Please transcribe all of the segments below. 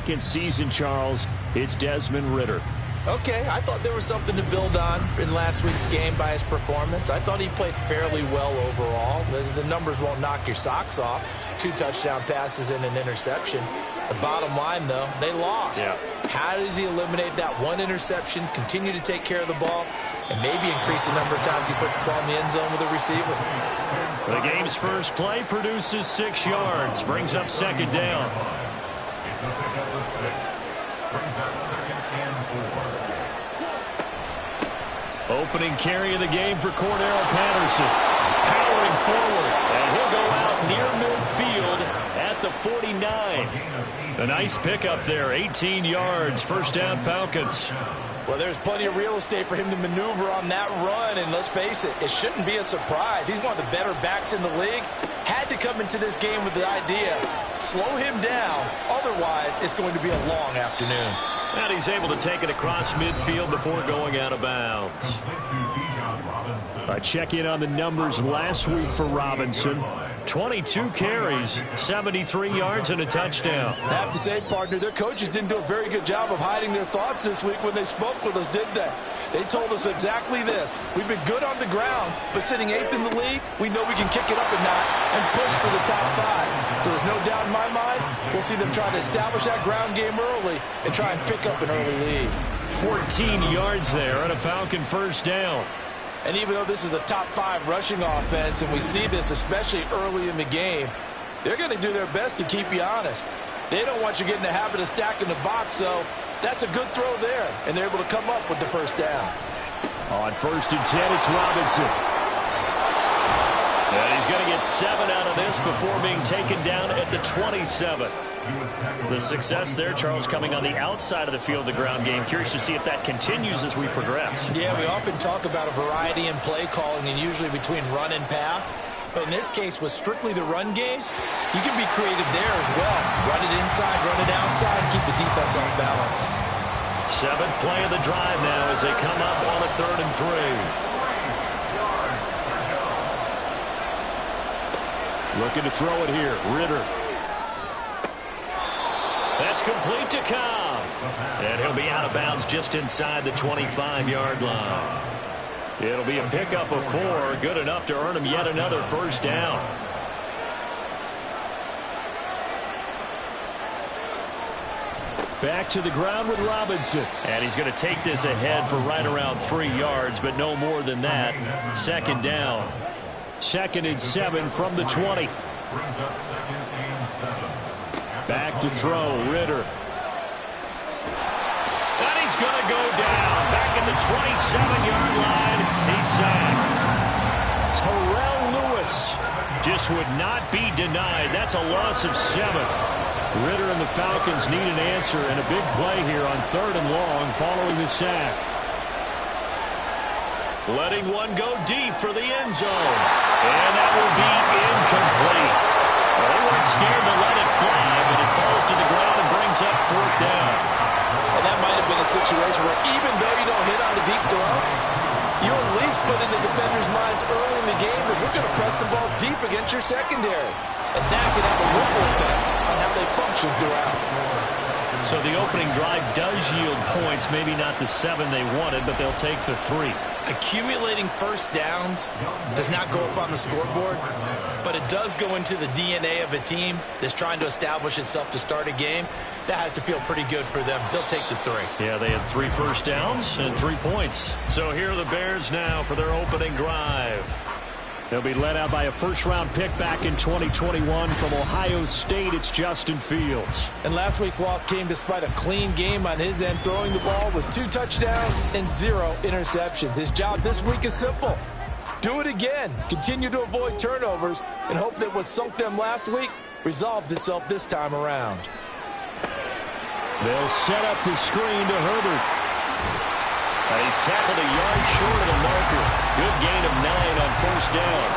second season, Charles. It's Desmond Ridder. Okay, I thought there was something to build on in last week's game by his performance. I thought he played fairly well overall. The numbers won't knock your socks off. 2 touchdown passes and an interception. The bottom line, though, they lost. Yeah. How does he eliminate that one interception, continue to take care of the ball, and maybe increase the number of times he puts the ball in the end zone with a receiver? The game's first play produces 6 yards, brings up second down. It's a pickup of 6. Brings up 2nd and 4. Opening carry of the game for Cordero Patterson. Powering forward, and he'll go out near midfield at the 49. A nice pickup there, 18 yards, first down Falcons. Well, there's plenty of real estate for him to maneuver on that run, and let's face it, it shouldn't be a surprise. He's one of the better backs in the league. Had to come into this game with the idea, slow him down, otherwise it's going to be a long afternoon. And he's able to take it across midfield before going out of bounds. I check in on the numbers last week for Robinson. 22 carries, 73 yards, and a touchdown. I have to say, partner, their coaches didn't do a very good job of hiding their thoughts this week when they spoke with us, did they? They told us exactly this. We've been good on the ground, but sitting 8th in the league, we know we can kick it up a notch and push for the top 5. So there's no doubt in my mind, we'll see them try to establish that ground game early and try and pick up an early lead. 14 yards there and a Falcon first down. And even though this is a top 5 rushing offense, and we see this especially early in the game, they're going to do their best to keep you honest. They don't want you getting the habit of stacking the box, so that's a good throw there, and they're able to come up with the first down. On 1st and 10, it's Robinson. And he's going to get 7 out of this before being taken down at the 27. The success there, Charles, coming on the outside of the field, the ground game. Curious to see if that continues as we progress. Yeah, we often talk about a variety in play calling and usually between run and pass. But in this case, with strictly the run game, you can be creative there as well. Run it inside, run it outside, keep the defense off balance. 7th play of the drive now as they come up on a 3rd and 3. Looking to throw it here, Ridder. That's complete to Cobb. And he'll be out of bounds just inside the 25-yard line. It'll be a pickup of 4, good enough to earn him yet another first down. Back to the ground with Robinson. And he's going to take this ahead for right around 3 yards, but no more than that. 2nd down. 2nd and 7 from the 20. Brings up 2nd and 7. Back to throw, Ridder. And he's going to go down. Back in the 27-yard line. He's sacked. Terrell Lewis just would not be denied. That's a loss of 7. Ridder and the Falcons need an answer and a big play here on 3rd and long following the sack. Letting one go deep for the end zone. And that will be incomplete. Well, they weren't scared to let it fly, but it falls to the ground and brings up 4th down. And that might have been a situation where even though you don't hit on a deep throw, you at least put in the defenders' minds early in the game that we're going to press the ball deep against your secondary. And that can have a ripple effect on how they function throughout. So the opening drive does yield points, maybe not the 7 they wanted, but they'll take the 3. Accumulating first downs does not go up on the scoreboard, but it does go into the DNA of a team that's trying to establish itself to start a game. That has to feel pretty good for them. They'll take the 3. Yeah, they had 3 first downs and 3 points. So here are the Bears now for their opening drive. They'll be led out by a first-round pick back in 2021 from Ohio State. It's Justin Fields. And last week's loss came despite a clean game on his end, throwing the ball with 2 touchdowns and 0 interceptions. His job this week is simple. Do it again. Continue to avoid turnovers and hope that what sunk them last week resolves itself this time around. They'll set up the screen to Herbert. And he's tackled a yard short of the marker. Good gain of 9 on first down.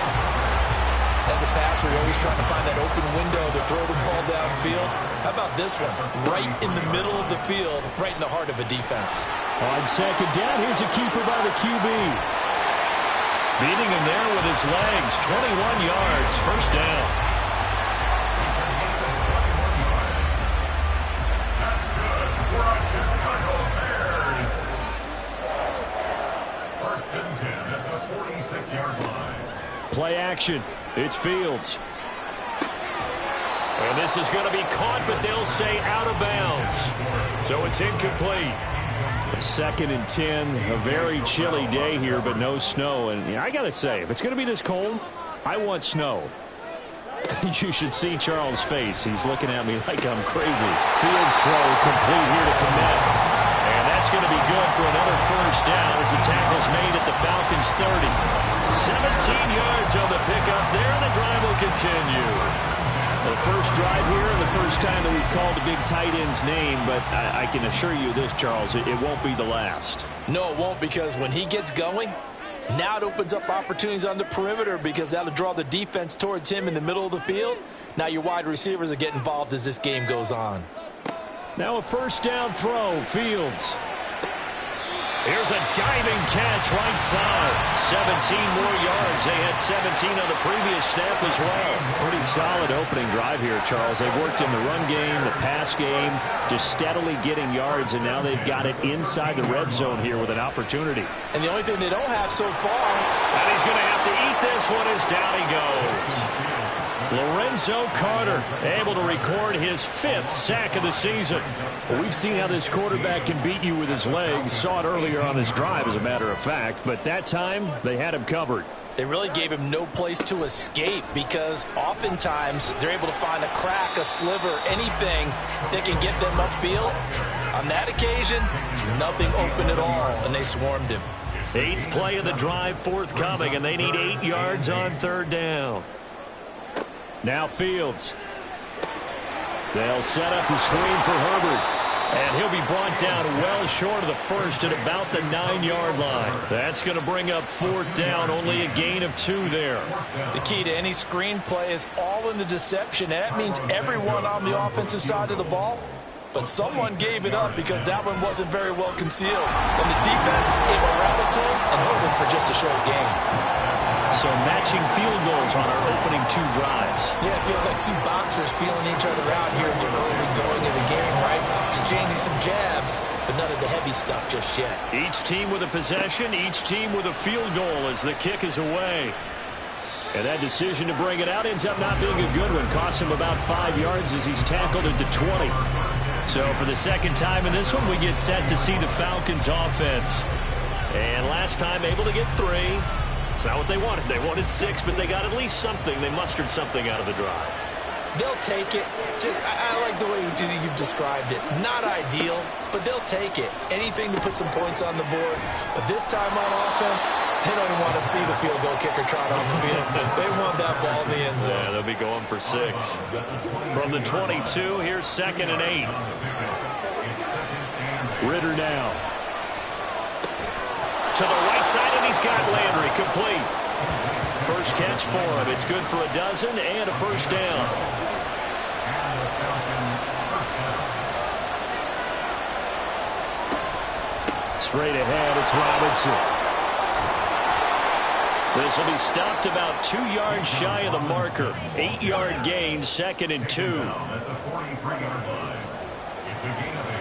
As a passer, you're always trying to find that open window to throw the ball downfield. How about this one? Right in the middle of the field, right in the heart of a defense. On 2nd down, here's a keeper by the QB. Beating him there with his legs. 21 yards, first down. for the Chicago Bears. First and 10 at the 46-yard line. Play action. It's Fields. And this is going to be caught, but they'll say out of bounds. So it's incomplete. Second and 10, a very chilly day here, but no snow. And I got to say, if it's going to be this cold, I want snow. You should see Charles' face. He's looking at me like I'm crazy. Fields throw complete here to Kmet. And that's going to be good for another first down as the tackle's made at the Falcons' 30. 17 yards on the pickup there, and the drive will continue. The first drive here and the first time that we've called a big tight end's name, but I can assure you this, Charles, it won't be the last. No, it won't, because when he gets going, now it opens up opportunities on the perimeter because that'll draw the defense towards him in the middle of the field. Now your wide receivers will get involved as this game goes on. Now a first down throw, Fields. Here's a diving catch right side. 17 more yards. They had 17 on the previous snap as well. Pretty solid opening drive here, Charles. They've worked in the run game, the pass game, just steadily getting yards, and now they've got it inside the red zone here with an opportunity. And the only thing they don't have so far. And he's going to have to eat this one as down he goes. Lorenzo Carter able to record his 5th sack of the season. Well, we've seen how this quarterback can beat you with his legs. Saw it earlier on his drive, as a matter of fact. But that time, they had him covered. They really gave him no place to escape because oftentimes they're able to find a crack, a sliver, anything that can get them upfield. On that occasion, nothing open at all, and they swarmed him. 8th play of the drive forthcoming, and they need 8 yards on third down. Now Fields. They'll set up the screen for Herbert. And he'll be brought down well short of the first at about the 9-yard line. That's going to bring up 4th down, only a gain of 2 there. The key to any screen play is all in the deception, and that means everyone on the offensive side of the ball. But someone gave it up because that one wasn't very well concealed. And the defense able to wrap it to him and hold him for just a short gain. So matching field goals on our opening 2 drives. Yeah, it feels like 2 boxers feeling each other out here in the early going of the game, right? Exchanging some jabs, but none of the heavy stuff just yet. Each team with a possession, each team with a field goal as the kick is away. And that decision to bring it out ends up not being a good one. Costs him about 5 yards as he's tackled into 20. So for the second time in this one, we get set to see the Falcons offense. And last time able to get 3. It's not what they wanted. They wanted 6, but they got at least something. They mustered something out of the drive. They'll take it. I like the way you've described it. Not ideal, but they'll take it. Anything to put some points on the board. But this time on offense, they don't even want to see the field goal kicker trot on the field. They want that ball in the end zone. Yeah, they'll be going for 6. From the 22, here's 2nd and 8. Ritter now. To the right side, and he's got Landry complete. First catch for him. It's good for a dozen and a first down. Straight ahead, it's Robinson. This will be stopped about 2 yards shy of the marker. 8-yard gain, 2nd and 2. At the 43-yard line. It's a gain of 8.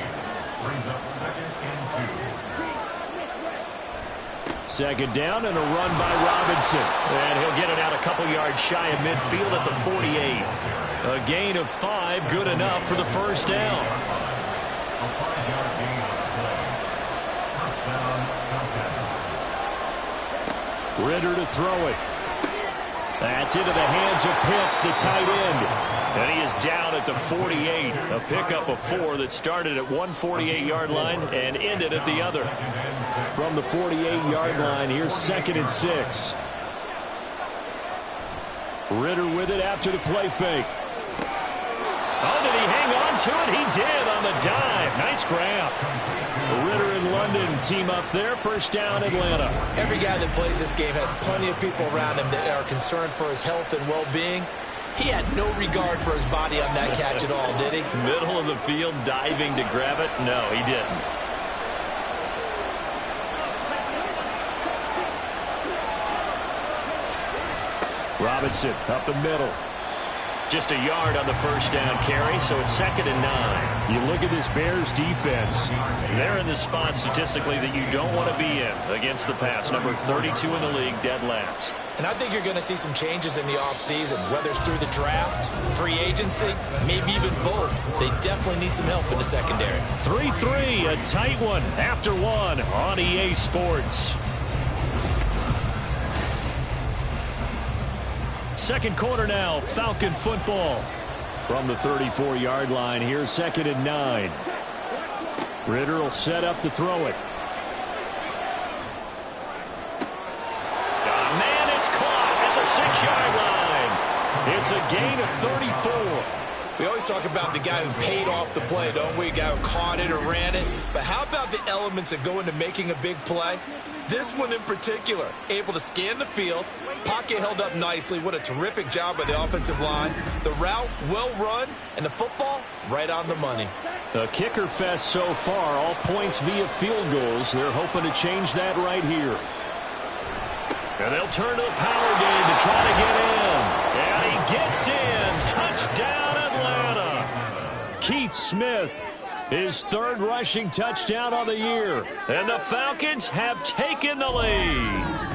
Brings up 2nd and 2. 2nd down and a run by Robinson. And he'll get it out a couple yards shy of midfield at the 48. A gain of 5, good enough for the first down. A 5-yard gain on the play. First down, Falcons. Ritter to throw it. That's into the hands of Pitts, the tight end. And he is down at the 48. A pickup of 4 that started at one 48-yard line and ended at the other. From the 48-yard line, here's 2nd and 6. Ritter with it after the play fake. Oh, did he hang on to it? He did on the dive. Nice grab. Ritter and London team up there. First down, Atlanta. Every guy that plays this game has plenty of people around him that are concerned for his health and well-being. He had no regard for his body on that catch at all, did he? Middle of the field, diving to grab it? No, he didn't. Robinson up the middle. Just a yard on the first down carry, so it's 2nd and 9. You look at this Bears defense. They're in the spot statistically that you don't want to be in against the pass. Number 32 in the league, dead last. And I think you're going to see some changes in the offseason, whether it's through the draft, free agency, maybe even both. They definitely need some help in the secondary. 3-3, a tight one after one on EA Sports. Second quarter now, Falcon football. From the 34-yard line, here's 2nd and 9. Ritter will set up to throw it. Man, it's caught at the 6-yard line. It's a gain of 34. We always talk about the guy who paid off the play, don't we? A guy who caught it or ran it. But how about the elements that go into making a big play? This one in particular, able to scan the field, pocket held up nicely. What a terrific job by the offensive line. The route, well run, and the football, right on the money. A kicker fest so far, all points via field goals. They're hoping to change that right here. And they'll turn to the power game to try to get in. And he gets in. Touchdown, Atlanta. Keith Smith, his 3rd rushing touchdown of the year. And the Falcons have taken the lead.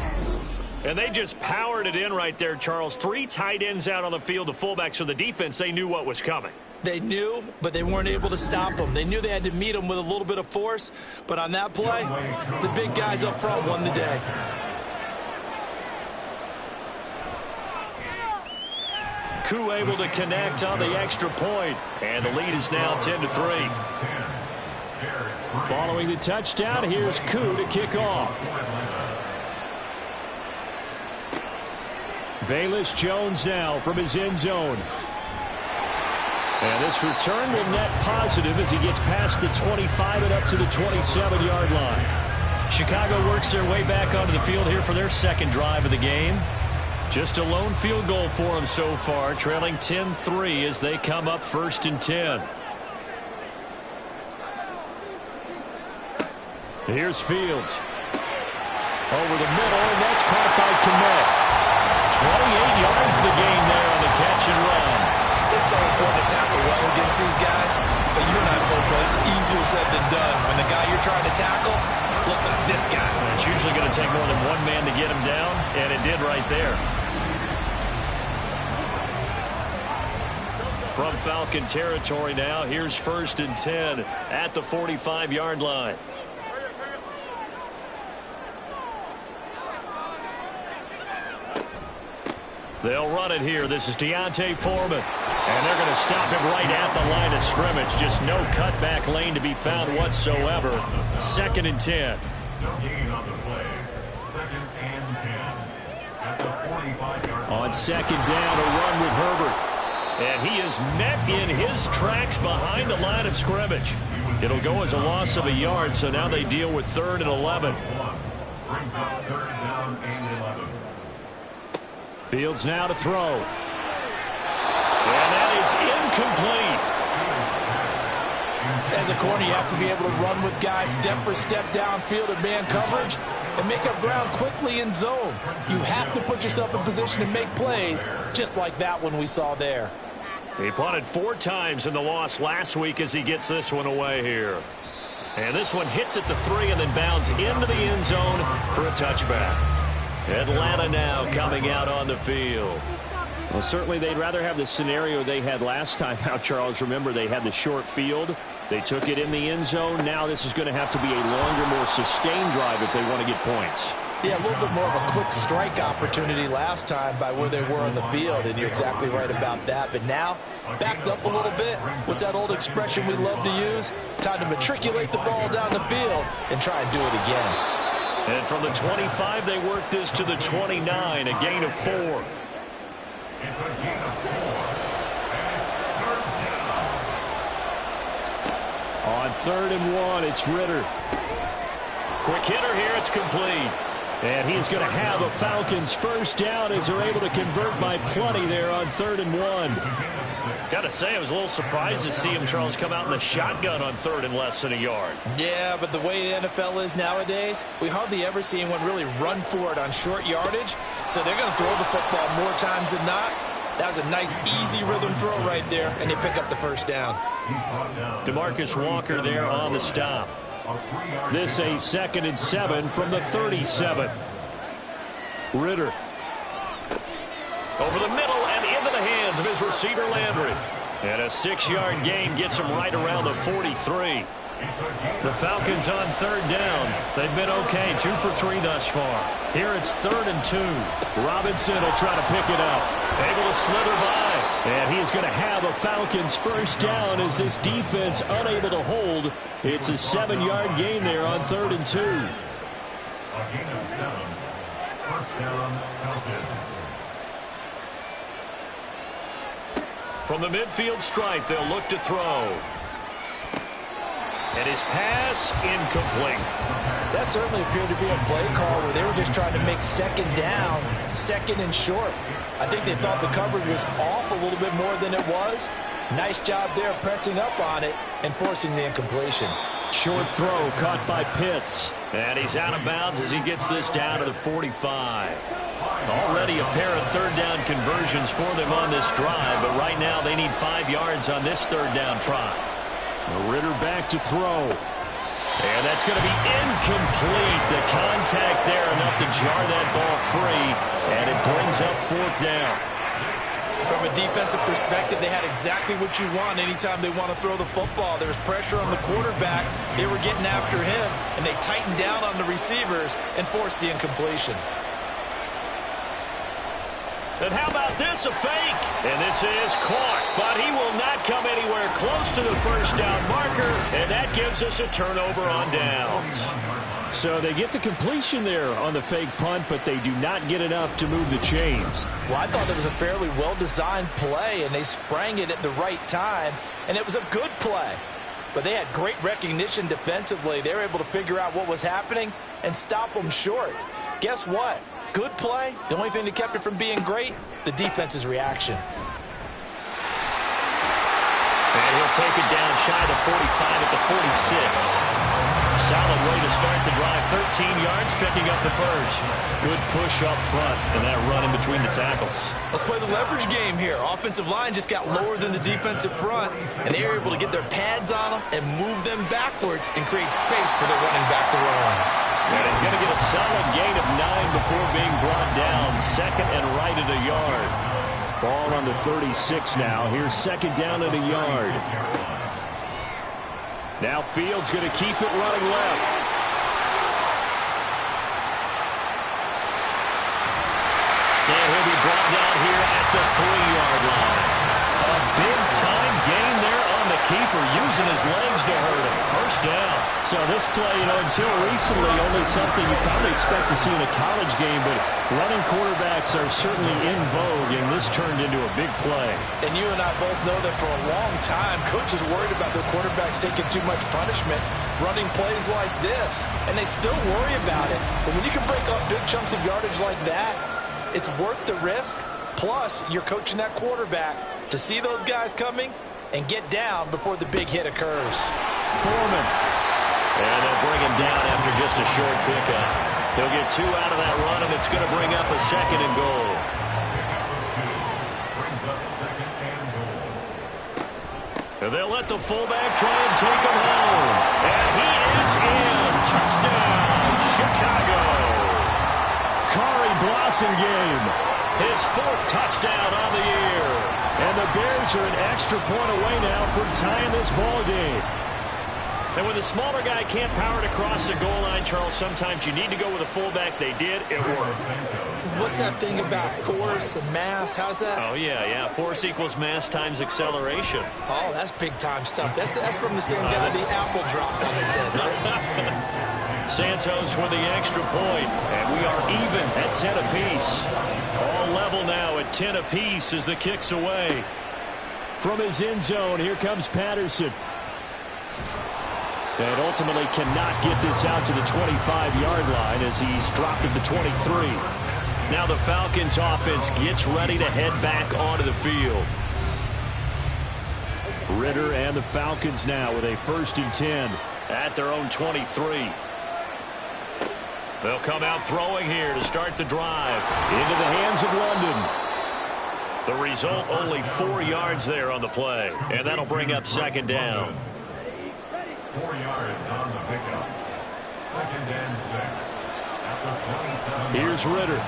And they just powered it in right there, Charles. 3 tight ends out on the field, the fullbacks for the defense. They knew what was coming. They knew, but they weren't able to stop them. They knew they had to meet them with a little bit of force. But on that play, the big guys up front won the day. Koo able to connect on the extra point. And the lead is now 10-3. Following the touchdown, here's Koo to kick off. Velus Jones now from his end zone. And this return will net positive as he gets past the 25 and up to the 27-yard line. Chicago works their way back onto the field here for their 2nd drive of the game. Just a lone field goal for them so far, trailing 10-3 as they come up 1st and 10. Here's Fields. Over the middle, and that's caught by Kmet. 28 yards the gain there on the catch and run. It's so important to tackle well against these guys. But you and I both know it's easier said than done. When the guy you're trying to tackle looks like this guy. It's usually going to take more than one man to get him down, and it did right there. From Falcon territory now, here's 1st and 10 at the 45-yard line. They'll run it here. This is Deontay Foreman. And they're going to stop him right at the line of scrimmage. Just no cutback lane to be found whatsoever. 2nd and 10. Gain on the play. 2nd and 10. At the 45-yard line. On 2nd down, a run with Herbert. And he is met in his tracks behind the line of scrimmage. It'll go as a loss of a yard, so now they deal with 3rd and 11. Brings up 3rd down and 11. Fields now to throw. And that is incomplete. As a corner, you have to be able to run with guys step for step downfield in man coverage and make up ground quickly in zone. You have to put yourself in position to make plays, just like that one we saw there. He punted 4 times in the loss last week as he gets this one away here. And this one hits at the 3 and then bounds into the end zone for a touchback. Atlanta now coming out on the field. Well, certainly they'd rather have the scenario they had last time out, Charles. Remember, they had the short field. They took it in the end zone. Now this is going to have to be a longer, more sustained drive if they want to get points. Yeah, a little bit more of a quick strike opportunity last time by where they were on the field, and you're exactly right about that. But now, backed up a little bit, what's that old expression we love to use? Time to matriculate the ball down the field and try and do it again. And from the 25, they work this to the 29, a gain of 4. It's a gain of 4. On 3rd and 1, it's Ritter. Quick hitter here, it's complete. And he's going to have a Falcons first down as they're able to convert by plenty there on 3rd and 1. Got to say, I was a little surprised to see him, Charles, come out in the shotgun on 3rd and less than a yard. Yeah, but the way the NFL is nowadays, we hardly ever see anyone really run for it on short yardage. So they're going to throw the football more times than not. That was a nice, easy rhythm throw right there, and they pick up the first down. DeMarcus Walker there on the stop. This a 2nd and 7 from the 37. Ritter. Over the middle and into the hands of his receiver Landry. And a 6-yard gain gets him right around the 43. The Falcons on 3rd down. They've been okay, 2 for 3 thus far. Here it's 3rd and 2. Robinson will try to pick it up. Able to slither by. And he's going to have a Falcons first down as this defense unable to hold. It's a 7-yard gain there on 3rd and 2. A gain of 7. First down, Falcons. From the midfield stripe, they'll look to throw. And his pass incomplete. That certainly appeared to be a play call where they were just trying to make 2nd down, 2nd and short. I think they thought the coverage was off a little bit more than it was. Nice job there pressing up on it and forcing the incompletion. Short throw caught by Pitts. And he's out of bounds as he gets this down to the 45. Already a pair of 3rd down conversions for them on this drive, but right now they need 5 yards on this 3rd down try. Ritter back to throw. And that's going to be incomplete. The contact there enough to jar that ball free, and it brings up 4th down. From a defensive perspective, they had exactly what you want anytime they want to throw the football. There was pressure on the quarterback. They were getting after him, and they tightened down on the receivers and forced the incompletion. And how about this, a fake? And this is caught, but he will not come anywhere close to the first down marker, and that gives us a turnover on downs. So they get the completion there on the fake punt, but they do not get enough to move the chains. Well, I thought it was a fairly well-designed play, and they sprang it at the right time, and it was a good play. But they had great recognition defensively. They were able to figure out what was happening and stop them short. Guess what? Good play. The only thing that kept it from being great, the defense's reaction. And he'll take it down shy of the 45 at the 46. Solid way to start the drive. 13 yards, picking up the first. Good push up front, and that run in between the tackles. Let's play the leverage game here. Offensive line just got lower than the defensive front, and they were able to get their pads on them and move them backwards and create space for their running back to run. And he's going to get a solid gain of 9 before being brought down. 2nd and right at a yard. Ball on the 36 now. Here's 2nd down at a yard. Now Fields going to keep it running left. And he'll be brought down here at the 3-yard line. A big-time gain there on the keeper, using his legs to hurt him. First down. So this play, until recently, only something you probably expect to see in a college game, but running quarterbacks are certainly in vogue, and this turned into a big play. And you and I both know that for a long time, coaches worried about their quarterbacks taking too much punishment, running plays like this, and they still worry about it. But when you can break up big chunks of yardage like that, it's worth the risk. Plus, you're coaching that quarterback to see those guys coming and get down before the big hit occurs. Foreman. And they'll bring him down after just a short pickup. He'll get 2 out of that run, and it's going to bring up a 2nd and goal. Brings up 2nd and goal. And they'll let the fullback try and take him home. And he is in. Touchdown, Chicago. Kari Blasingame, his 4th touchdown on the year. And the Bears are an extra point away now from tying this ball game. And when the smaller guy can't power it across the goal line, Charles, sometimes you need to go with a fullback. They did. It worked. What's that thing about force and mass? How's that? Oh, yeah. Force equals mass times acceleration. Oh, that's big-time stuff. That's from the same guy the apple dropped on his head, right? Santos with the extra point, and we are even at 10 apiece. All level now at 10 apiece as the kick's away. From his end zone, here comes Patterson. And ultimately cannot get this out to the 25-yard line as he's dropped at the 23. Now the Falcons offense gets ready to head back onto the field. Ritter and the Falcons now with a 1st and 10 at their own 23. They'll come out throwing here to start the drive. Into the hands of London. The result, only 4 yards there on the play. And that'll bring up second down. 4 yards on the pickup. 2nd and 6. At the 27. Here's Ritter.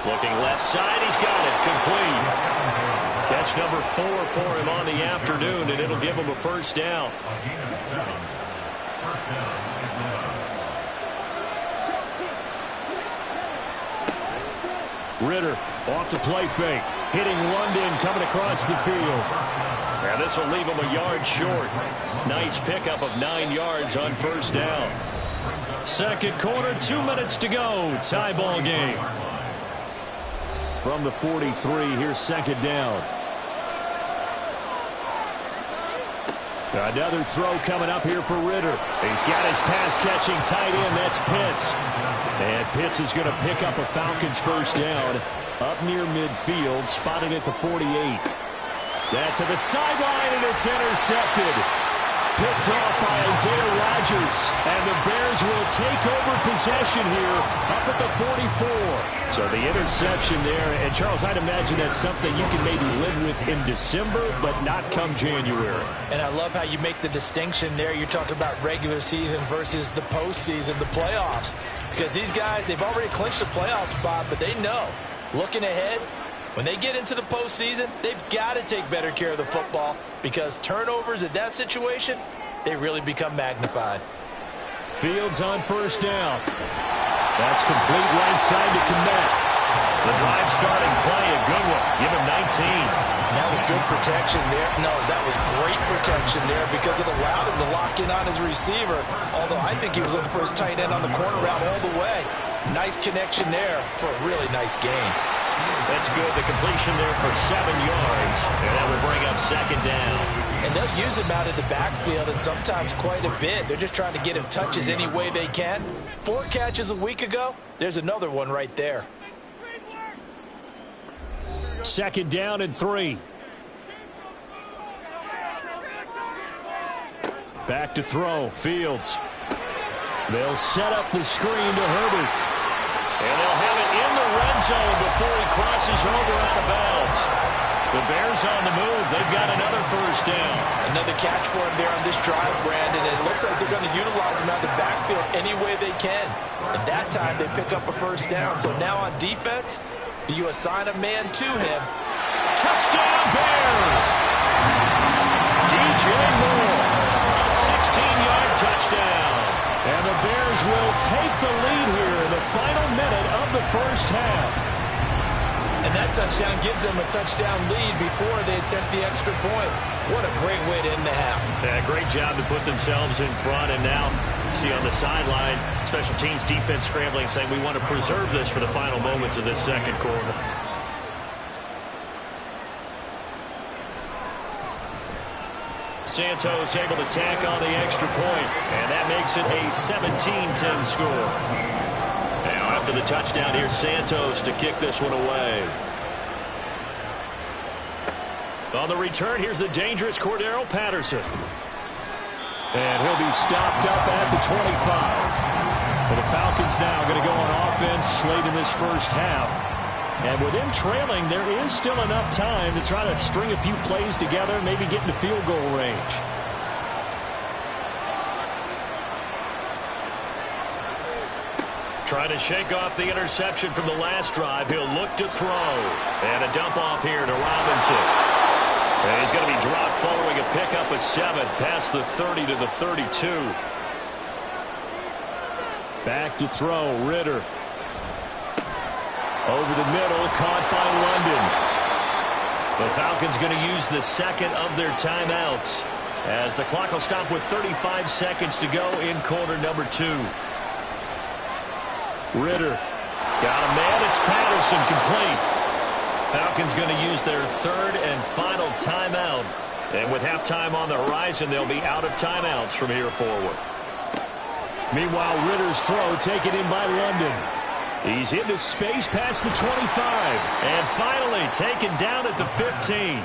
Looking left side, he's got it. Complete. Catch number 4 for him on the afternoon, and it'll give him a first down. A gain of 7. First down, Atlanta. Ritter off the play fake. Hitting London coming across the field. Now this will leave him a yard short. Nice pickup of 9 yards on first down. Second quarter, 2 minutes to go. Tie ball game. From the 43, here's second down. Another throw coming up here for Ritter. He's got his pass-catching tight end. That's Pitts. And Pitts is going to pick up a Falcons first down up near midfield, spotted at the 48. That to the sideline, and it's intercepted. Picked off by Isaiah Rodgers. And the Bears will take over possession here up at the 44. So the interception there. And, Charles, I'd imagine that's something you can maybe live with in December, but not come January. And I love how you make the distinction there. You're talking about regular season versus the postseason, the playoffs. Because these guys, they've already clinched the playoff spot, but they know, looking ahead, when they get into the postseason, they've got to take better care of the football because turnovers in that situation, they really become magnified. Fields on first down. That's complete right side to Kmet. The drive starting play, a good one. Give him 19. That was good protection there. No, that was great protection there because it allowed him to lock in on his receiver. Although I think he was looking for his tight end on the corner route all the way. Nice connection there for a really nice game. That's good. The completion there for 7 yards. And that will bring up second down. And they'll use him out in the backfield and sometimes quite a bit. They're just trying to get him touches any way they can. 4 catches a week ago. There's another one right there. Second down and 3. Back to throw. Fields. They'll set up the screen to Herbert. And they'll have it in the red zone before he crosses over out of bounds. The Bears on the move. They've got another first down. Another catch for him there on this drive, Brandon. And it looks like they're going to utilize him out the backfield any way they can. And that time they pick up a first down. So now on defense, do you assign a man to him? Touchdown Bears! DJ Moore. A 16-yard touchdown. And the Bears will take the lead here in the final minute of the first half. And that touchdown gives them a touchdown lead before they attempt the extra point. What a great way to end the half. Yeah, great job to put themselves in front. And now, see on the sideline, special teams defense scrambling, saying we want to preserve this for the final moments of this second quarter. Santos able to tack on the extra point, and that makes it a 17-10 score. Now after the touchdown, here's Santos to kick this one away. On the return, here's the dangerous Cordero Patterson. And he'll be stopped up at the 25. And the Falcons now going to go on offense late in this first half. And with him trailing, there is still enough time to try to string a few plays together, maybe get into field goal range. Trying to shake off the interception from the last drive. He'll look to throw. And a dump off here to Robinson. And he's going to be dropped following a pickup of 7 past the 30 to the 32. Back to throw, Ritter. Over the middle, caught by London. The Falcons going to use the second of their timeouts as the clock will stop with 35 seconds to go in quarter number 2. Ritter. Got a man, it's Patterson, complete. Falcons going to use their third and final timeout. And with halftime on the horizon, they'll be out of timeouts from here forward. Meanwhile, Ritter's throw taken in by London. He's into space past the 25. And finally taken down at the 15.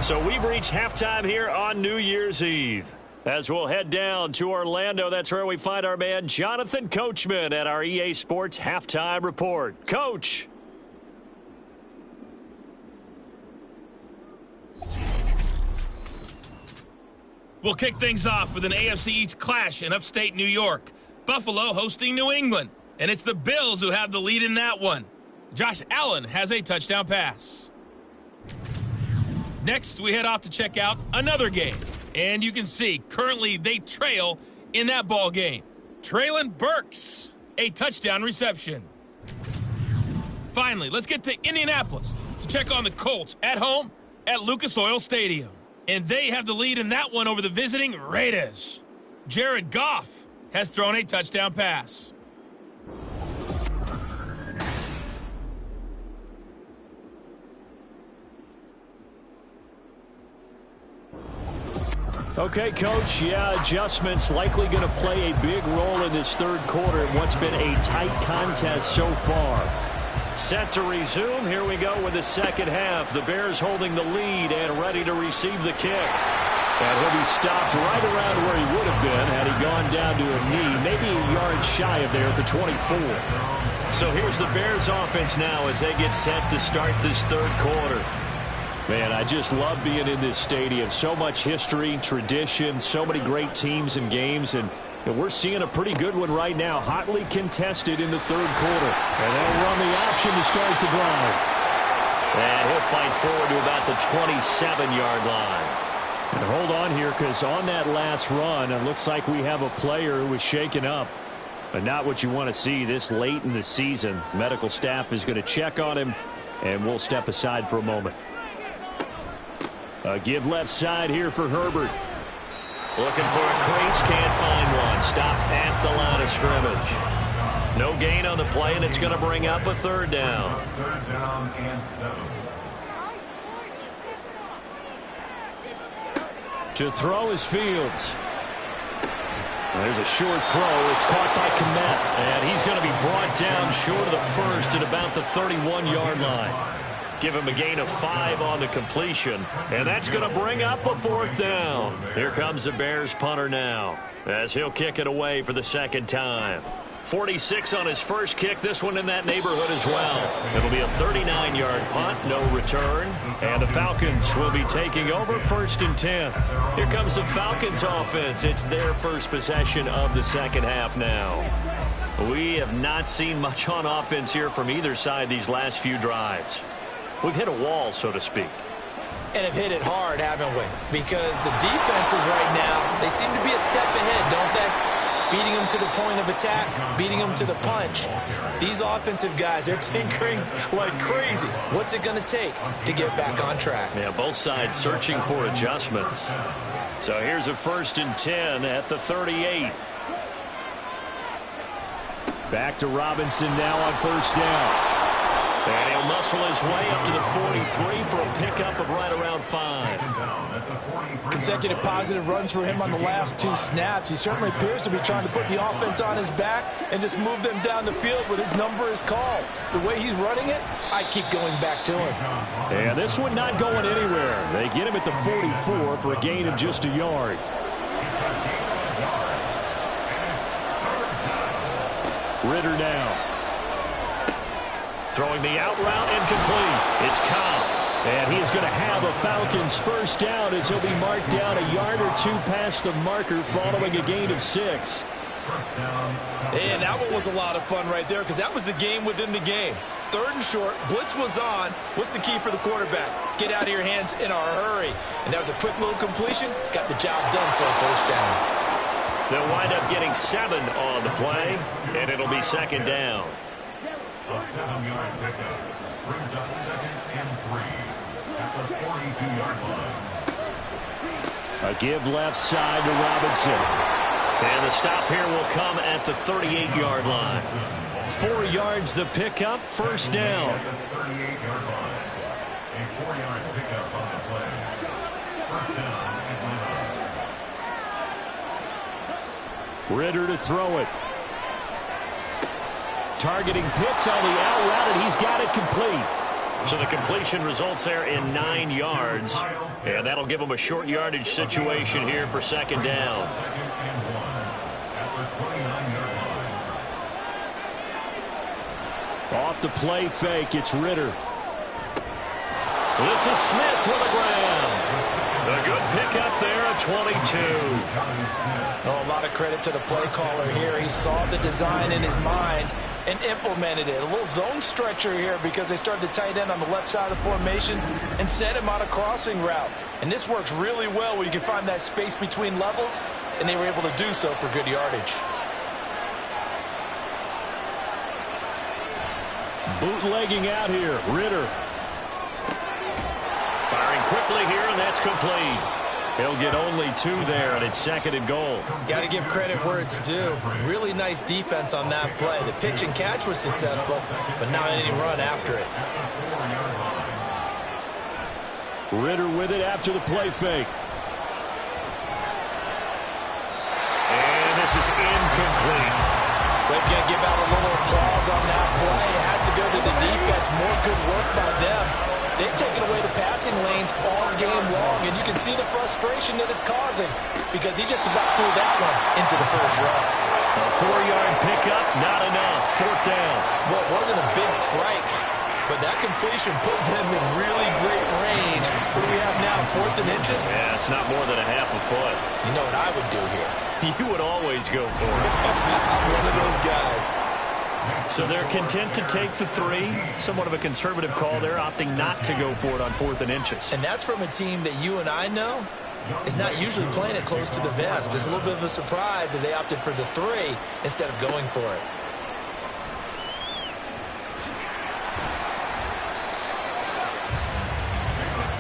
So we've reached halftime here on New Year's Eve. As we'll head down to Orlando, that's where we find our man Jonathan Coachman at our EA Sports Halftime Report. Coach. We'll kick things off with an AFC East clash in upstate New York. Buffalo hosting New England, and it's the Bills who have the lead in that one. Josh Allen has a touchdown pass. Next, we head off to check out another game. And you can see, currently they trail in that ball game. Traylon Burks, a touchdown reception. Finally, let's get to Indianapolis to check on the Colts at home at Lucas Oil Stadium. And they have the lead in that one over the visiting Raiders. Jared Goff has thrown a touchdown pass. Okay, Coach, adjustments likely going to play a big role in this third quarter in what's been a tight contest so far. Set to resume. Here we go with the second half. The Bears holding the lead and ready to receive the kick. And he'll be stopped right around where he would have been had he gone down to a knee, maybe a yard shy of there at the 24. So here's the Bears offense now as they get set to start this third quarter. Man, I just love being in this stadium. So much history, tradition, so many great teams and games, and we're seeing a pretty good one right now, hotly contested in the third quarter. And they'll run the option to start the drive. And he'll fight forward to about the 27-yard line. And hold on here, because on that last run, it looks like we have a player who was shaken up. But not what you want to see this late in the season. Medical staff is going to check on him, and we'll step aside for a moment. A give left side here for Herbert. Looking for a crease, can't find one. Stopped at the line of scrimmage. No gain on the play, and it's going to bring up a third down. Third down and 7. To throw is Fields. There's a short throw. It's caught by Kmet. And he's going to be brought down short of the first at about the 31-yard line. Give him a gain of 5 on the completion. And that's going to bring up a fourth down. Here comes the Bears punter now as he'll kick it away for the second time. 46 on his first kick. This one in that neighborhood as well. It'll be a 39-yard punt, no return. And the Falcons will be taking over 1st and 10. Here comes the Falcons offense. It's their first possession of the second half now. We have not seen much on offense here from either side these last few drives. We've hit a wall, so to speak. And have hit it hard, haven't we? Because the defenses right now, they seem to be a step ahead, don't they? Beating them to the point of attack, beating them to the punch. These offensive guys, they're tinkering like crazy. What's it going to take to get back on track? Yeah, both sides searching for adjustments. So here's a 1st and 10 at the 38. Back to Robinson now on 1st down. And he'll muscle his way up to the 43 for a pickup of right around 5. Consecutive positive runs for him on the last 2 snaps. He certainly appears to be trying to put the offense on his back and just move them down the field when his number is called. The way he's running it, I keep going back to him. And this one not going anywhere. They get him at the 44 for a gain of just a yard. Ritter now. Throwing the out route incomplete. It's Cobb. And he is going to have a Falcons first down as he'll be marked down a yard or 2 past the marker following a gain of 6. And that one was a lot of fun right there because that was the game within the game. 3rd and short, blitz was on. What's the key for the quarterback? Get out of your hands in a hurry. And that was a quick little completion. Got the job done for a first down. They'll wind up getting 7 on the play, and it'll be 2nd down. A 7-yard pickup brings up 2nd and 3 at the 42-yard line. A give left side to Robinson. And the stop here will come at the 38-yard line. 4 yards the pickup, first down. At the 38-yard line. A 4-yard pickup on the play. First down, Atlanta. Ritter to throw it. Targeting Pitts on the out route, and he's got it complete. So the completion results there in 9 yards. And that'll give them a short yardage situation here for second down. Second and 1 at the 29-yard line. Off the play fake, it's Ritter. This is Smith with the ground. A good pickup there at 22. Oh, a lot of credit to the play caller here. He saw the design in his mind and implemented it. A little zone stretcher here because they started the tight end on the left side of the formation and sent him on a crossing route. And this works really well when you can find that space between levels, and they were able to do so for good yardage. Bootlegging out here, Ritter. Firing quickly here, and that's complete. He'll get only 2 there, and it's second and goal. Got to give credit where it's due. Really nice defense on that play. The pitch and catch was successful, but not any run after it. Ritter with it after the play fake. And this is incomplete. We're going to give out a little applause on that play. It has to go to the defense. More good work by them. They've taken away the passing lanes all game long, and you can see the frustration that it's causing because he just about threw that one into the first row. A 4-yard pickup, not enough. Fourth down. Well, it wasn't a big strike, but that completion put them in really great range. What do we have now, 4th and inches? Yeah, it's not more than a half a foot. You know what I would do here? You would always go for it. I'm one of those guys. So they're content to take the 3. Somewhat of a conservative call there, opting not to go for it on 4th and inches. And that's from a team that you and I know is not usually playing it close to the vest. It's a little bit of a surprise that they opted for the 3 instead of going for it.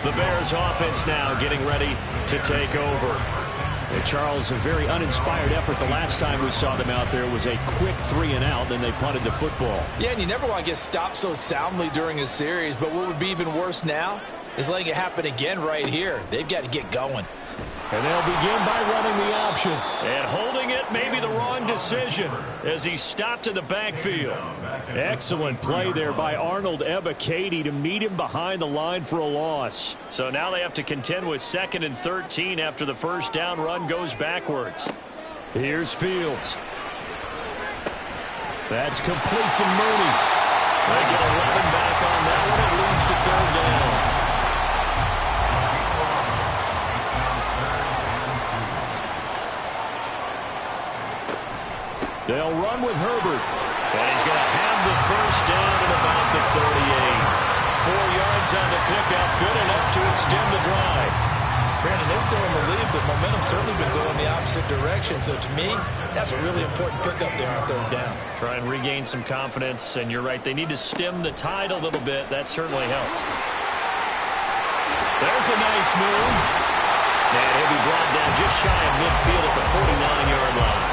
The Bears offense now getting ready to take over. Hey, Charles, a very uninspired effort. The last time we saw them out there was a quick 3 and out, then they punted the football. Yeah, and you never want to get stopped so soundly during a series, but what would be even worse now is letting it happen again right here. They've got to get going. And they'll begin by running the option. And holding it may be the wrong decision as he stopped in the backfield. Excellent play there by Arnold Ebiketie to meet him behind the line for a loss. So now they have to contend with 2nd and 13 after the first down run goes backwards. Here's Fields. That's complete to Mooney. They get 11 back on that one. It leads to 3rd down. They'll run with Herbert. And he's going to have the first down at about the 38. 4 yards on the pickup, good enough to extend the drive. Brandon, they're still in the lead, but momentum's certainly been going the opposite direction. So to me, that's a really important pickup there on 3rd down. Try and regain some confidence, and you're right, they need to stem the tide a little bit. That certainly helped. There's a nice move. And he'll be brought down just shy of midfield at the 49-yard line.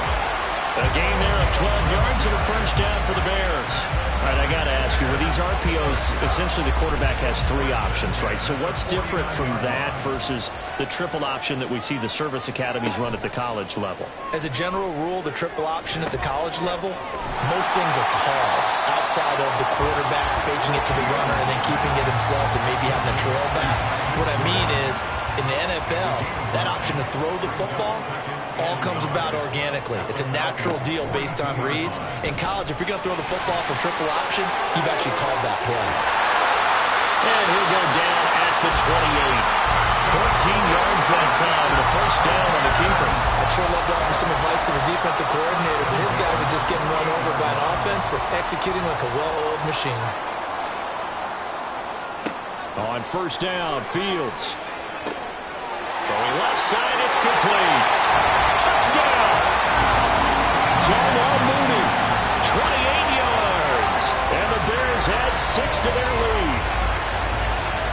A gain there of 12 yards and a first down for the Bears. All right, I got to ask you, with these RPOs, essentially the quarterback has 3 options, right? So what's different from that versus the triple option that we see the service academies run at the college level? As a general rule, the triple option at the college level, most things are called outside of the quarterback faking it to the runner and then keeping it himself and maybe having a trail back. What I mean is, in the NFL, that option to throw the football all comes about organically. It's a natural deal based on reads. In college, if you're going to throw the football for triple option, you've actually called that play. And he'll go down at the 28. 14 yards that time, and a first down on the keeper. I'd sure love to offer some advice to the defensive coordinator, but his guys are just getting run over by an offense that's executing like a well-oiled machine. On first down, Fields. Throwing left side, it's complete. Touchdown! Darnell Mooney. 28 yards. And the Bears add 6 to their lead.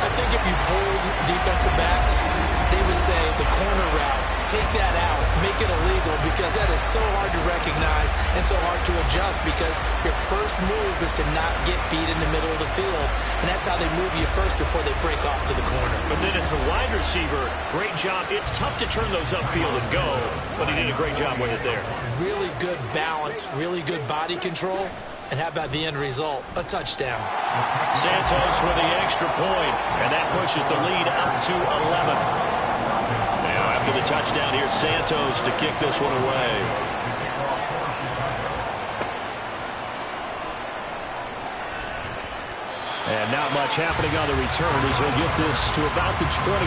I think if you polled defensive backs, they would say the corner route, take that out, make it illegal, because that is so hard to recognize and so hard to adjust, because your first move is to not get beat in the middle of the field, and that's how they move you first before they break off to the corner. But then as a wide receiver, great job. It's tough to turn those upfield and go, but he did a great job with it there. Really good balance, really good body control, And how about the end result? A touchdown. Santos with the extra point, and that pushes the lead up to 11. Now after the touchdown, here's Santos to kick this one away. And not much happening on the return as he'll get this to about the 23.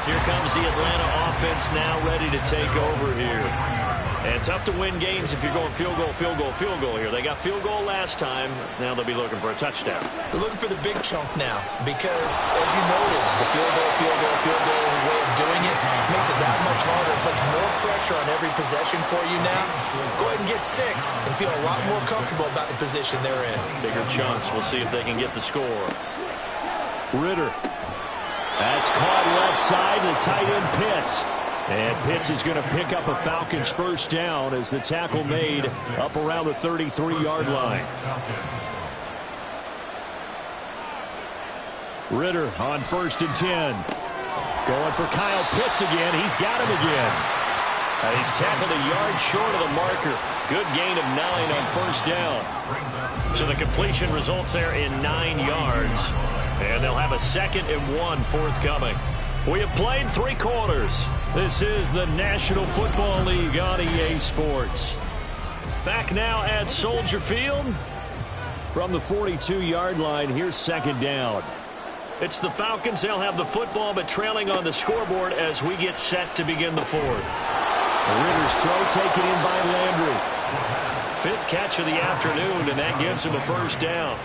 Here comes the Atlanta offense now ready to take over here. And tough to win games if you're going field goal, field goal, field goal here. They got field goal last time. Now they'll be looking for a touchdown. They're looking for the big chunk now because, as you noted, the field goal way of doing it makes it that much harder. It puts more pressure on every possession for you now. Go ahead and get 6 and feel a lot more comfortable about the position they're in. Bigger chunks. We'll see if they can get the score. Ritter. That's caught left side. The tight end Pitts. And Pitts is going to pick up a Falcons first down as the tackle made up around the 33-yard line. Ritter on 1st and 10. Going for Kyle Pitts again. He's got him again. He's tackled a yard short of the marker. Good gain of 9 on first down. So the completion results there in 9 yards. And they'll have a 2nd and 1 forthcoming. We have played 3 quarters. This is the National Football League on EA Sports. Back now at Soldier Field. From the 42-yard line, here's 2nd down. It's the Falcons. They'll have the football, but trailing on the scoreboard as we get set to begin the 4th. Ritter's throw taken in by Landry. 5th catch of the afternoon, and that gives him a first down.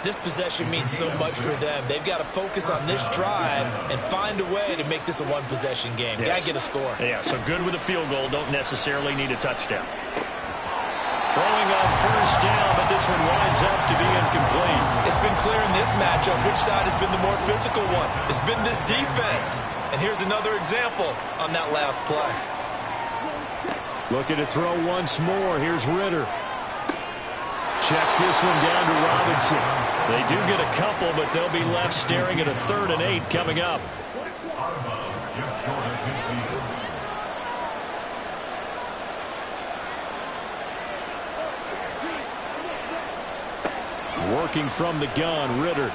This possession means so much for them. They've got to focus on this drive and find a way to make this a one-possession game. Yes. Got to get a score. Yeah, so good with a field goal. Don't necessarily need a touchdown. Throwing on first down, but this one winds up to be incomplete. It's been clear in this matchup which side has been the more physical one. It's been this defense. And here's another example on that last play. Looking to throw once more. Here's Ritter. Checks this one down to Robinson. They do get a couple, but they'll be left staring at a 3rd and 8 coming up. Working from the gun, Ritter. And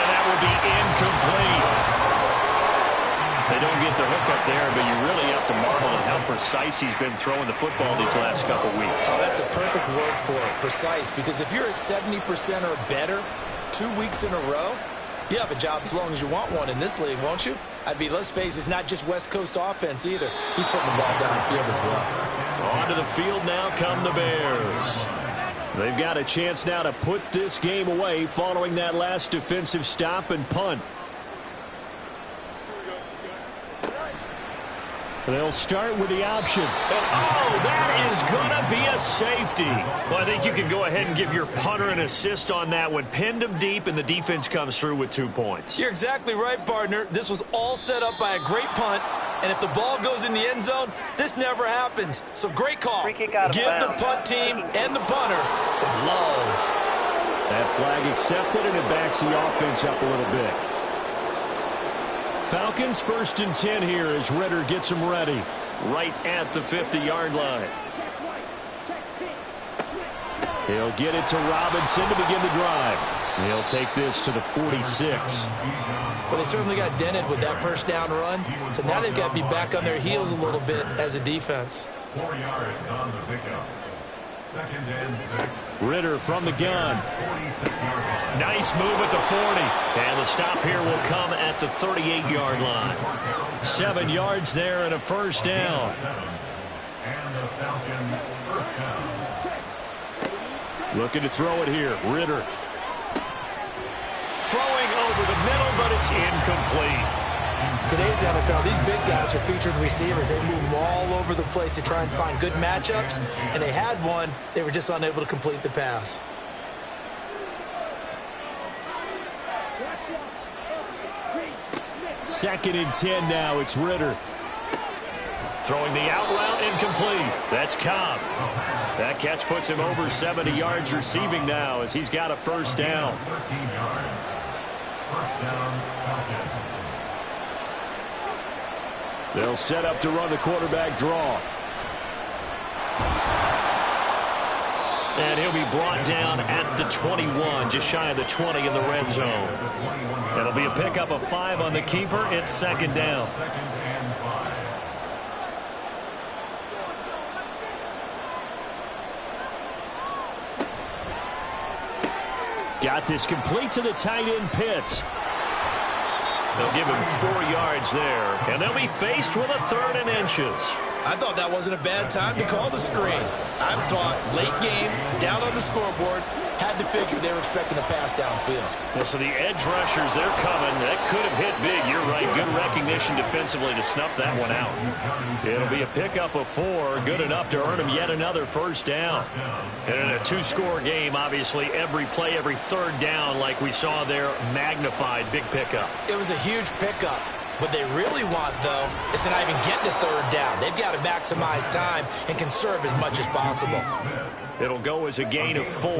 that will be incomplete. They don't get the hook up there, but you really have to marvel at how precise he's been throwing the football these last couple weeks. Oh, that's the perfect word for it, precise, because if you're at 70% or better 2 weeks in a row, you have a job as long as you want one in this league, won't you? Let's face it, it's not just West Coast offense either. He's putting the ball downfield as well. Onto the field now come the Bears. They've got a chance now to put this game away following that last defensive stop and punt. They'll start with the option. And, that is going to be a safety. Well, I think you can go ahead and give your punter an assist on that one. Pinned him deep, and the defense comes through with 2 points. You're exactly right, partner. This was all set up by a great punt. And if the ball goes in the end zone, this never happens. So great call. Give the punt team and the punter some love. That flag accepted, and it backs the offense up a little bit. Falcons 1st and 10 here as Ritter gets them ready. Right at the 50-yard line. He'll get it to Robinson to begin the drive. He'll take this to the 46. Well, they certainly got dented with that first down run. So now they've got to be back on their heels a little bit as a defense. 4 yards on the pickup. 2nd and 6. Ritter from the gun. Nice move at the 40. And the stop here will come at the 38-yard line. 7 yards there and a first down. And the Falcon first down. Looking to throw it here. Ritter. Throwing over the middle, but it's incomplete. Today's NFL, these big guys are featured receivers. They move them all over the place to try and find good matchups, and they had one. They were just unable to complete the pass. Second and 10 now. It's Ritter. Throwing the out route incomplete. That's Cobb. That catch puts him over 70 yards receiving now as he's got a first down. 13 yards. First down, Falcons. They'll set up to run the quarterback draw. And he'll be brought down at the 21, just shy of the 20 in the red zone. It'll be a pickup of 5 on the keeper. It's second down. Got this complete to the tight end, Pitts. They'll give him 4 yards there, and they'll be faced with a 3rd and inches. I thought that wasn't a bad time to call the screen. I thought late game, down on the scoreboard, had to figure they were expecting a pass downfield. Well, so the edge rushers, they're coming. That could have hit big. You're right. Good recognition defensively to snuff that one out. It'll be a pickup of 4. Good enough to earn him yet another first down. And in a 2-score game, obviously, every play, every 3rd down, like we saw there, magnified. Big pickup. It was a huge pickup. What they really want, though, is to not even get to 3rd down. They've got to maximize time and conserve as much as possible. It'll go as a gain of 4,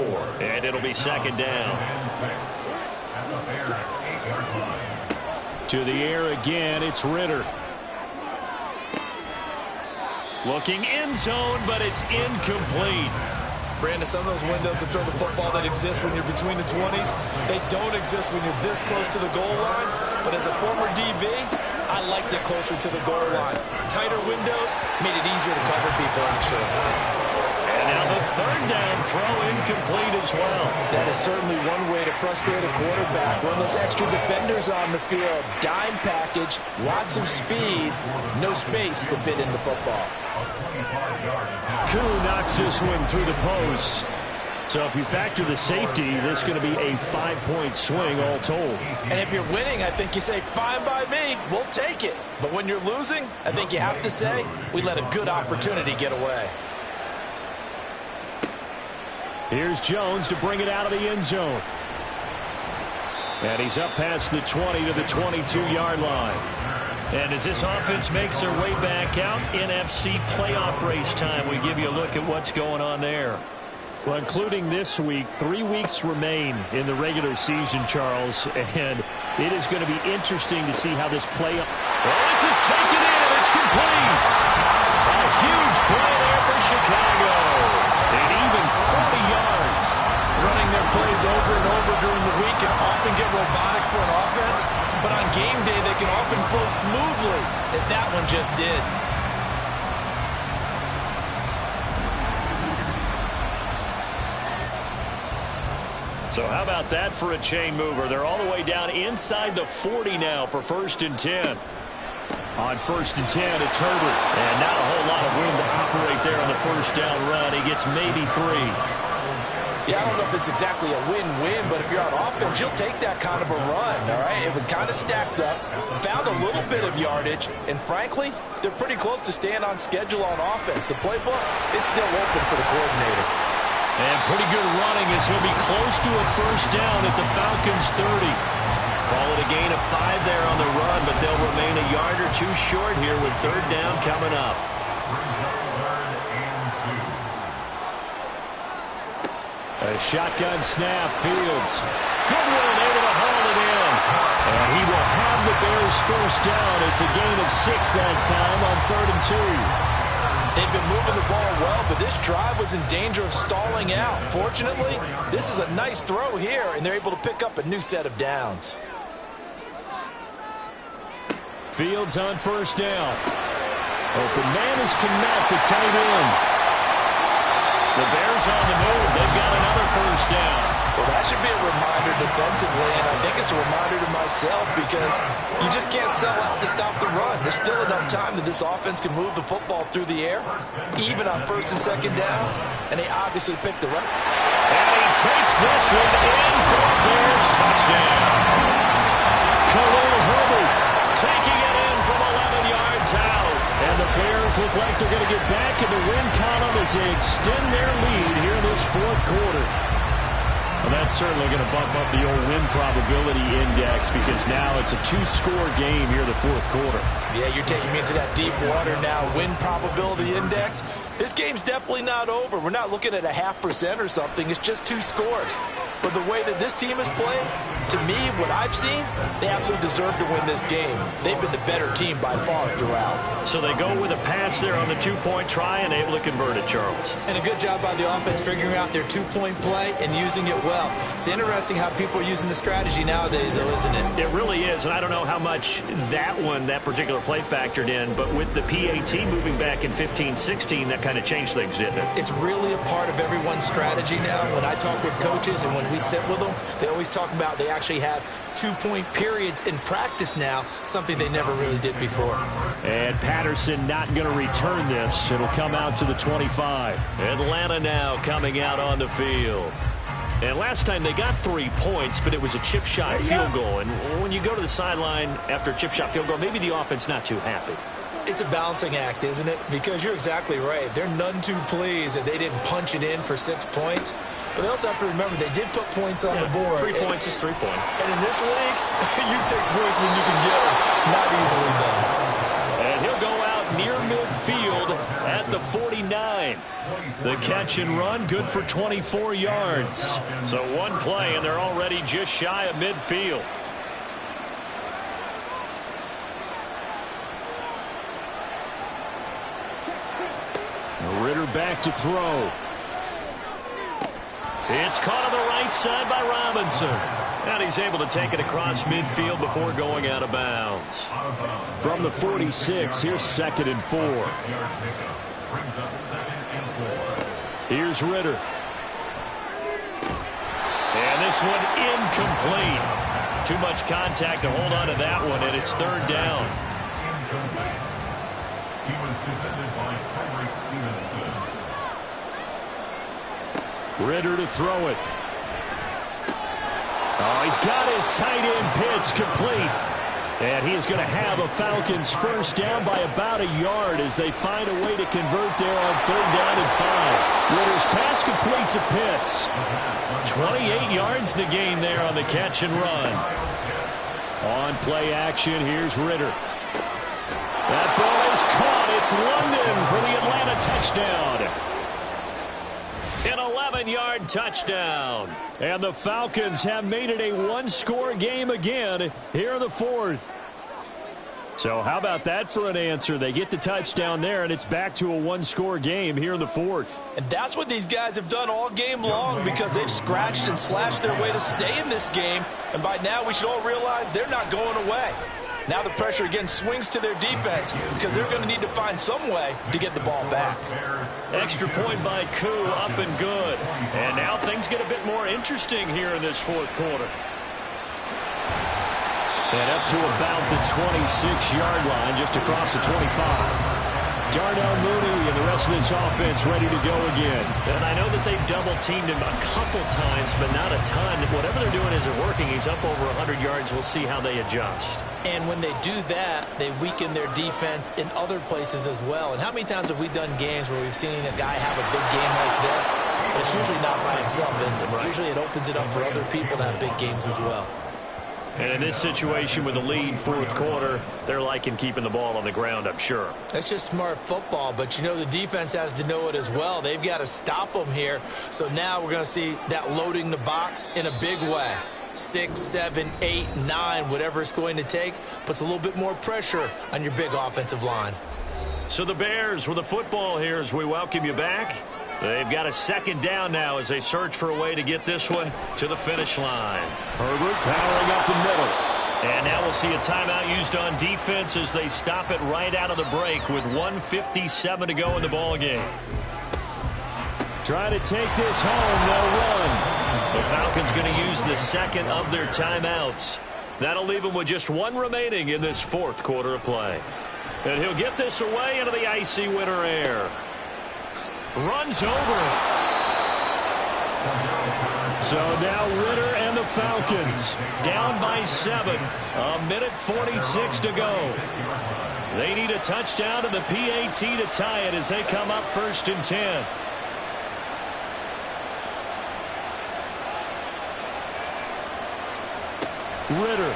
and it'll be second down. To the air again, it's Ritter. Looking end zone, but it's incomplete. Brandon, some of those windows to throw the football that exist when you're between the 20s, they don't exist when you're this close to the goal line. But as a former DB, I liked it closer to the goal line. Tighter windows made it easier to cover people, actually. And now the 3rd down throw incomplete as well. That is certainly one way to frustrate a quarterback. Run those extra defenders on the field. Dime package, lots of speed, no space to fit in the football. Koo knocks this one through the post. So if you factor the safety, this is going to be a 5-point swing all told. And if you're winning, I think you say, fine by me, we'll take it. But when you're losing, I think you have to say, we let a good opportunity get away. Here's Jones to bring it out of the end zone. And he's up past the 20 to the 22-yard line. And as this offense makes their way back out, NFC playoff race time, we give you a look at what's going on there. Well, including this week, 3 weeks remain in the regular season, Charles, and it is going to be interesting to see how this playoff. Well, this is taken in. It's complete. A huge play there for Chicago. And even 40 yards. Running their plays over and over during the week can often get robotic for an offense, but on game day they can often flow smoothly, as that one just did. So how about that for a chain mover? They're all the way down inside the 40 now for 1st and 10. On 1st and 10, it's Herbert. And not a whole lot of room to operate there on the first down run. He gets maybe 3. Yeah, I don't know if it's exactly a win-win, but if you're on offense, you'll take that kind of a run, all right? It was kind of stacked up, found a little bit of yardage, and frankly, they're pretty close to staying on schedule on offense. The playbook is still open for the coordinator. And pretty good running as he'll be close to a first down at the Falcons' 30. Call it a gain of 5 there on the run, but they'll remain a yard or 2 short here with 3rd down coming up. A shotgun snap, Fields. Good one, able to haul it in. And he will have the Bears first down. It's a gain of 6 that time on 3rd and 2. They've been moving the ball well, but this drive was in danger of stalling out. Fortunately, this is a nice throw here, and they're able to pick up a new set of downs. Fields on first down. Open man is Kmet, the tight end. The Bears on the move. They've got another first down. Well, that should be a reminder defensively, and I think it's a reminder to myself because you just can't sell out to stop the run. There's still enough time that this offense can move the football through the air, even on 1st and 2nd downs, and they obviously picked the right. And he takes this one in for a Bears touchdown. Khalil Herbert taking it in from 11 yards out. And the Bears look like they're going to get back in the win column as they extend their lead here in this 4th quarter. Well, that's certainly going to bump up the old win probability index because now it's a 2-score game here in the 4th quarter. Yeah, you're taking me into that deep water now. Win probability index. This game's definitely not over. We're not looking at a 0.5% or something. It's just 2 scores. But the way that this team has played, to me, what I've seen, they absolutely deserve to win this game. They've been the better team by far throughout. So they go with a pass there on the two-point try and able to convert it, Charles. And a good job by the offense figuring out their two-point play and using it well. It's interesting how people are using the strategy nowadays, though, isn't it? It really is, and I don't know how much that particular play factored in, but with the PAT moving back in 15-16, that kind of changed things, didn't it? It's really a part of everyone's strategy now. When I talk with coaches and when we sit with them, they always talk about they actually have two-point periods in practice now, something they never really did before. And Patterson not going to return this. It'll come out to the 25. Atlanta now coming out on the field. And last time they got 3 points, but it was a chip shot field goal. And when you go to the sideline after a chip shot field goal, maybe the offense not too happy. It's a balancing act, isn't it? Because you're exactly right. They're none too pleased that they didn't punch it in for 6 points. But they also have to remember they did put points on the board. 3 points is 3 points. And in this league, you take points when you can get them. Not easily done. And he'll go out near midfield at the 49. The catch and run, good for 24 yards. So one play, and they're already just shy of midfield. Ritter back to throw. It's caught on the right side by Robinson. And he's able to take it across midfield before going out of bounds. From the 46, here's 2nd and 4. Here's Ritter. And this one incomplete. Too much contact to hold on to that one, and it's 3rd down. He was defended by Tyreek Stevenson. Ritter to throw it. Oh, he's got his tight end pitch complete. And he is going to have a Falcons first down by about a yard as they find a way to convert there on 3rd down and 5. Ritter's pass completes a Pitts. 28 yards the gain there on the catch and run. On play action, here's Ritter. That ball is caught. It's London for the Atlanta touchdown. An 11-yard touchdown. And the Falcons have made it a one-score game again here in the 4th. So how about that for an answer? They get the touchdown there, and it's back to a one-score game here in the 4th. And that's what these guys have done all game long because they've scratched and slashed their way to stay in this game. And by now we should all realize they're not going away. Now the pressure again swings to their defense because they're going to need to find some way to get the ball back. Extra point by Koo, up and good. And now things get a bit more interesting here in this 4th quarter. And up to about the 26-yard line, just across the 25. Darnell Mooney and the rest of this offense ready to go again. And I know that they've double-teamed him a couple times, but not a ton. Whatever they're doing isn't working. He's up over 100 yards. We'll see how they adjust. And when they do that, they weaken their defense in other places as well. And how many times have we done games where we've seen a guy have a big game like this? But it's usually not by himself, is it? Right. Usually it opens it up for other people to have big games as well. And in this situation with the lead 4th quarter, they're liking keeping the ball on the ground, I'm sure. That's just smart football, but you know the defense has to know it as well. They've got to stop them here. So now we're going to see that loading the box in a big way. 6, 7, 8, 9, whatever it's going to take, puts a little bit more pressure on your big offensive line. So the Bears with the football here as we welcome you back. They've got a 2nd down now as they search for a way to get this one to the finish line. Herbert powering up the middle. And now we'll see a timeout used on defense as they stop it right out of the break with 1:57 to go in the ball game. Trying to take this home, they'll run. The Falcons going to use the 2nd of their timeouts. That'll leave them with just 1 remaining in this 4th quarter of play. And he'll get this away into the icy winter air. Runs over it. So now Ritter and the Falcons down by 7. 1:46 to go. They need a touchdown to the PAT to tie it as they come up 1st and 10. Ritter.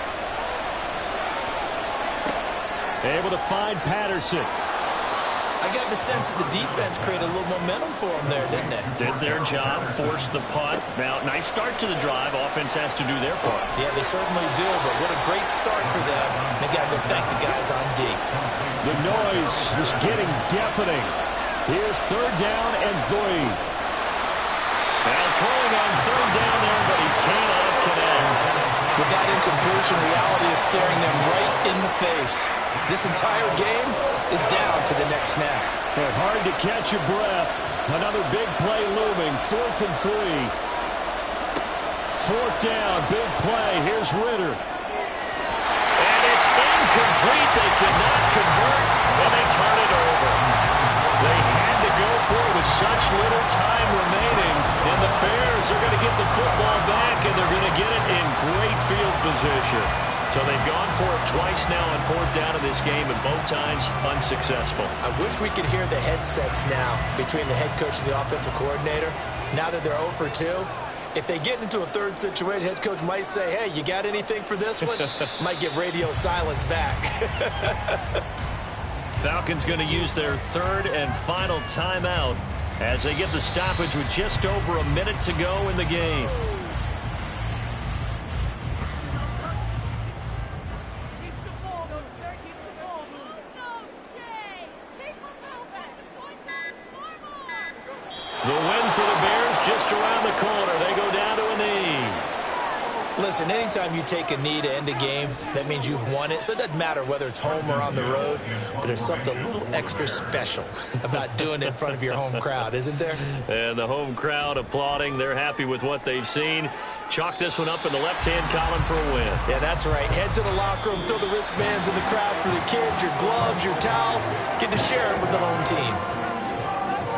Able to find Patterson. I got the sense that the defense created a little momentum for them there, didn't it? Did their job, forced the punt. Now, nice start to the drive. Offense has to do their part. Yeah, they certainly do, but what a great start for them. They got to go thank the guys on D. The noise is getting deafening. Here's third down and 3. Now throwing on third down there, but he cannot connect. With that incompletion, reality is staring them right in the face. This entire game is down to the next snap. Hard to catch your breath. Another big play looming. 4th and 3. 4th down, big play. Here's Ritter. And it's incomplete. They cannot convert, and they turn it over. They had to go for it with such little time remaining, and the Bears are going to get the football back, and they're going to get it in great field position. So they've gone for it twice now on 4th down in this game, and both times unsuccessful. I wish we could hear the headsets now between the head coach and the offensive coordinator. Now that they're 0 for 2, if they get into a third situation, head coach might say, hey, you got anything for this one? Might get radio silence back. Falcons going to use their third and final timeout as they get the stoppage with just over a minute to go in the game. The win for the Bears just around the corner. They go down to a knee. Listen, anytime you take a knee to end a game, that means you've won it. So it doesn't matter whether it's home or on the road, but there's something a little extra special about doing it in front of your home crowd, isn't there? And the home crowd applauding. They're happy with what they've seen. Chalk this one up in the left-hand column for a win. Yeah, that's right. Head to the locker room, throw the wristbands in the crowd for the kids, your gloves, your towels. Get to share it with the home team.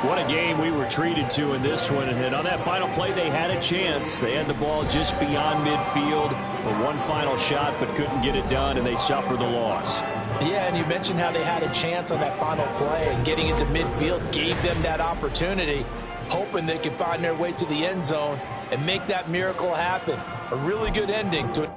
What a game we were treated to in this one. And on that final play, they had a chance. They had the ball just beyond midfield for one final shot, but couldn't get it done, and they suffered the loss. Yeah, and you mentioned how they had a chance on that final play, and getting into midfield gave them that opportunity, hoping they could find their way to the end zone and make that miracle happen. A really good ending to it.